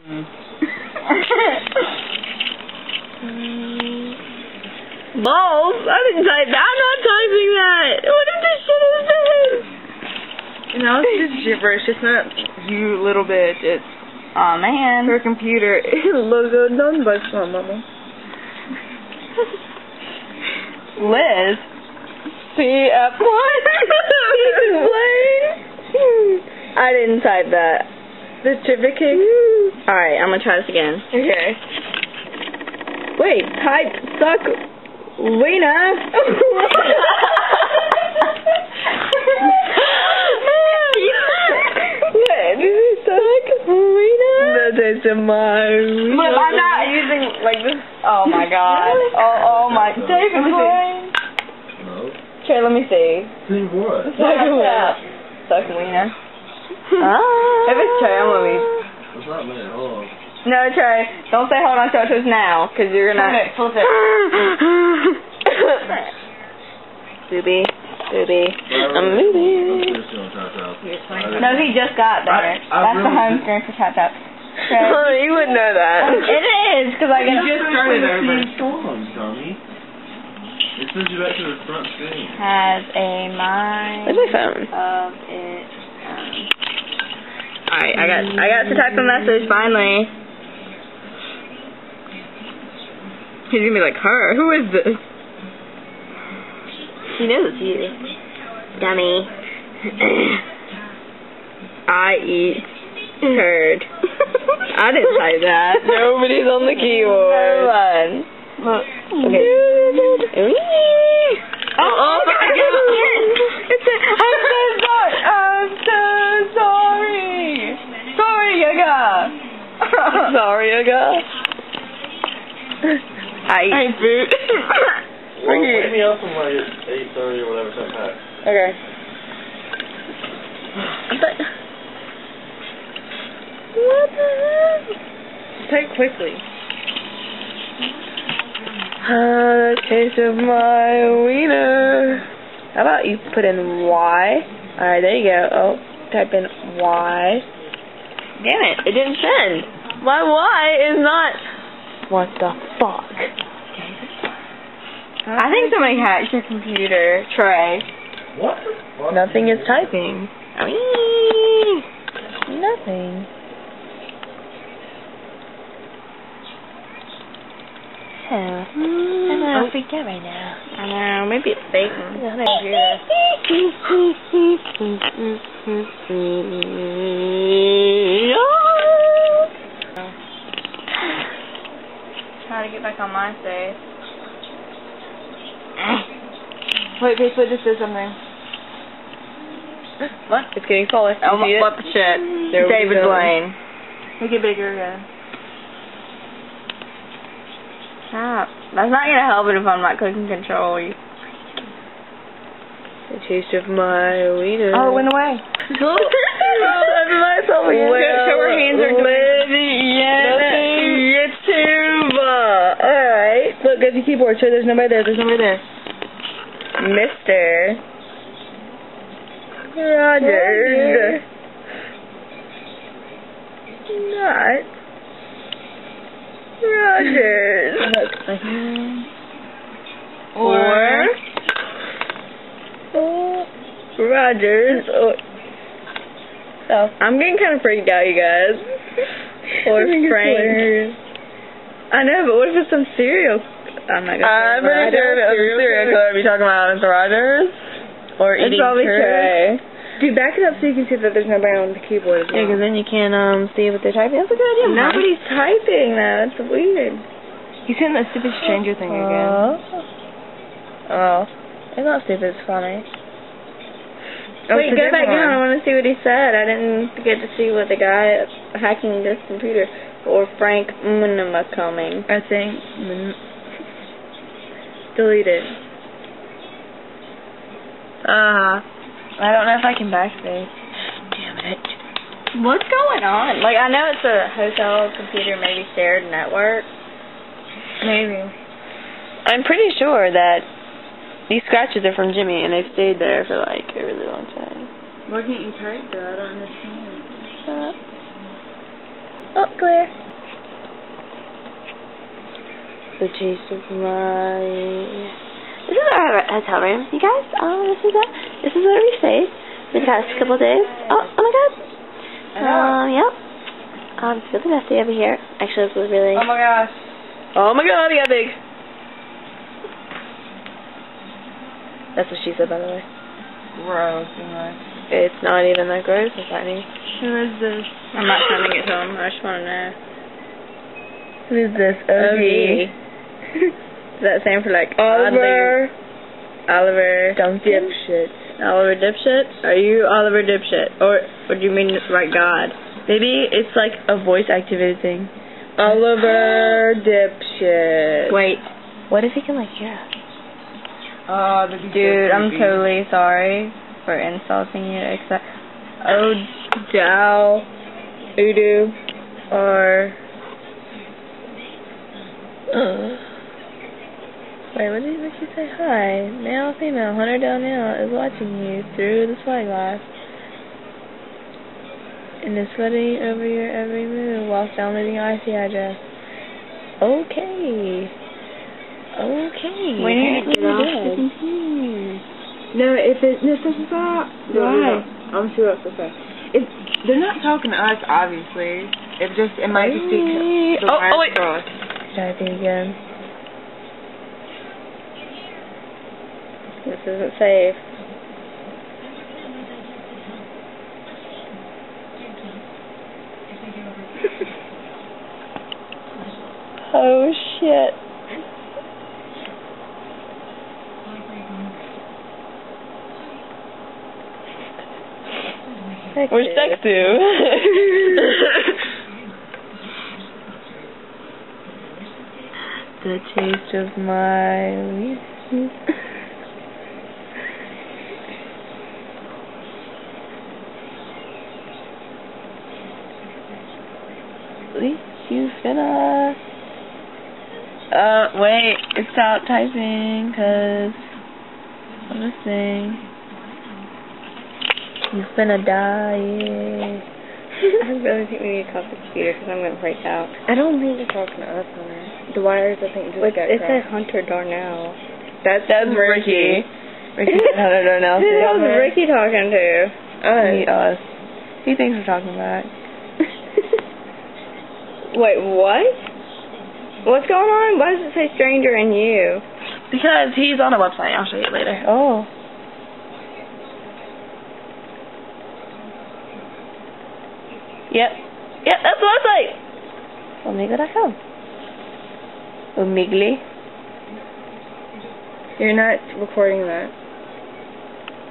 Balls? I didn't type that. I'm not typing that. What if this shit is this? No, it's just gibberish. It's not you little bitch. It's Aw, man. her computer. Logo done by some mama. Liz. CF1. I didn't type that. The certificate. Alright, I'm gonna try this again. Okay. Wait, type suck wiener. What? Suck wiener? The taste of my wiener. But I'm not using like this. Oh my god. Oh my. David, No. Trey, let me see. Sing what? Suck wiener. Suck wiener. If it's Trey, I'm gonna be. It's not me. Hold on. No, Trey, don't say hold on to it now, because you're gonna. Flip it. Booby. I'm moving. No, he just got there. That's the home screen for Tap Tap. Oh, you wouldn't know that. It is, because I You just started over. Storms, dummy. It sends you back to the front screen. has a mind Where's my phone? of its own. Alright, I got to type a message finally. He's gonna be like, her? Who is this? He knows it's you. Dummy. I eat turd. I didn't type that. Nobody's on the keyboard. Fun. Okay. Oh my god! I'm so sorry. Sorry, Yaga. Sorry, Yaga. I boot. Well, wake me up from like 8:30 or whatever, so pack. Okay. What the heck? Type quickly. The taste of my wiener. How about you put in Y? Alright, there you go. Oh, type in Y. Damn it, it didn't send. My Y is not. What the fuck? I think somebody hacked your computer, Trey. What? Nothing is typing. I mean, Nothing. I know. freaked out right now. I know, maybe it's Satan. Trying to get back on MySpace. Wait, Facebook just did something. What? It's getting taller. Oh, You see it? what the shit? There we David go. Blaine. Make it bigger again. Stop. That's not gonna help it if I'm not clicking control. The taste of my wiener. Oh, it went away. Show her hands are YouTube. Alright. Look, go to the keyboard. Show there's nobody there. There's nobody there. Mr. Rogers. Not Rogers. Or Rogers. Oh, I'm getting kind of freaked out, you guys. Or Frank. I know, but what if it's some serial? I'm not gonna. I'm pretty sure if it was a serial killer, I'd be talking about Mr. Rogers. Or It's eating probably turd. Trey. Dude, back it up so you can see that there's nobody on the keyboard as well. Yeah, because then you can see what they're typing. That's a good idea. Nobody's typing that. That's weird. He's saying that stupid stranger thing again. Oh. It's not stupid, it's funny. Wait, it's a go back different down. I one. want to see what he said. I didn't get to see what the guy hacking this computer or Frank Munema coming. I think. Deleted. I don't know if I can backspace. Damn it. What's going on? Like, I know it's a hotel computer, maybe shared network. Maybe. I'm pretty sure that these scratches are from Jimmy, and they've stayed there for like a really long time. Why can't you type though? I don't understand. Shut up. Oh, clear. The taste of my... This is our hotel room, you guys. This is where we stayed for the past couple of days. Oh my god. Yep. It's really messy over here. Actually, this was really... Oh my gosh. Oh my god, he got big. That's what she said, by the way. Gross. It's not even that gross, it's funny. Who is this? I'm not sending it to him, I just want to know. Who is this? OG. Does that stand for like Oliver Dipshit? Oliver Dipshit? Are you Oliver Dipshit? Or do you mean right God? Maybe it's like a voice activated thing. Oliver Dipshit. Wait, what if he can like hear us? Dude, I'm totally sorry for insulting you, except Jow, Udo, or wait, what did you say? Hi, male, female, Hunter Donnell is watching you through the spyglass and is sweating over your every move whilst downloading your IP address. Okay. We need to get off. No, this is not. Why? I'm sure it's okay. They're not talking to us, obviously. It might just be the wires crossed. Typing again. This isn't safe. Oh shit. We're stuck too. The taste of my You finna... wait, stop typing, cause I'm listening. You finna die. I really think we need to talk to the computer because I'm going to freak out. I don't think they're talking to us, Hunter. The wires, I think, just got crossed. It said Hunter Darnell. That's Ricky. Ricky said Hunter Darnell. Who the hell is Ricky talking to? Us. He thinks we're talking back. Wait, what? What's going on? Why does it say stranger and you? Because he's on a website. I'll show you later. Oh. Yep, that's the website. Omegle.com. Omegle. You're not recording that.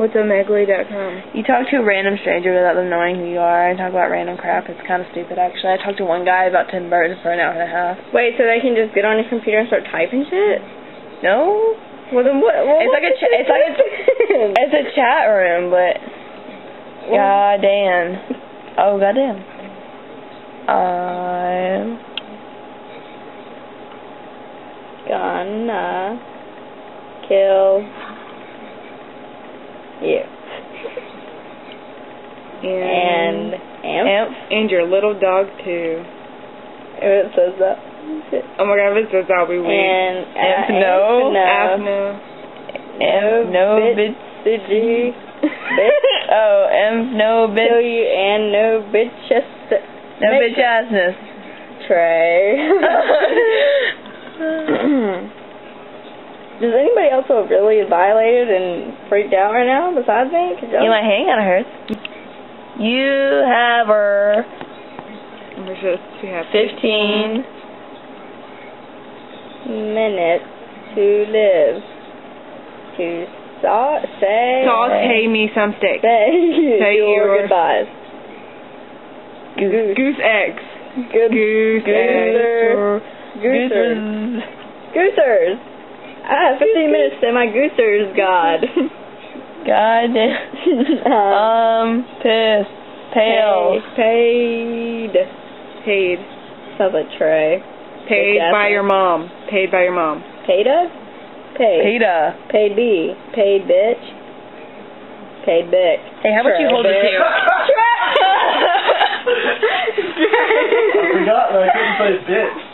What's Omegle.com? You talk to a random stranger without them knowing who you are and talk about random crap. It's kind of stupid, actually. I talked to one guy about Tim Burton for an hour and a half. Wait, so they can just get on your computer and start typing shit? No. Well, then what? It's like it's a chat room, but goddamn. Oh, goddamn. I'm gonna kill you. And your little dog too. If it says that. Oh my god, if it says that, we win. And no bitch. Oh, no bitch. Kill you and no bitch. No bitch assness. Trey. Does anybody else feel really violated and freaked out right now besides me? My hand kind of hurts. You have her 15 minutes to live. To pay me some steak. Say your goodbyes. Goose eggs. Goosers. I have 15 minutes to say my goosers, God. God damn. Pissed. Pale. Paid. Sounds like Trey. Paid by your mom. Paid by your mom. Paida? Paida. Paid B. Paid bitch. Paid bitch. Hey, how about you hold this here? I forgot that I couldn't say bitch.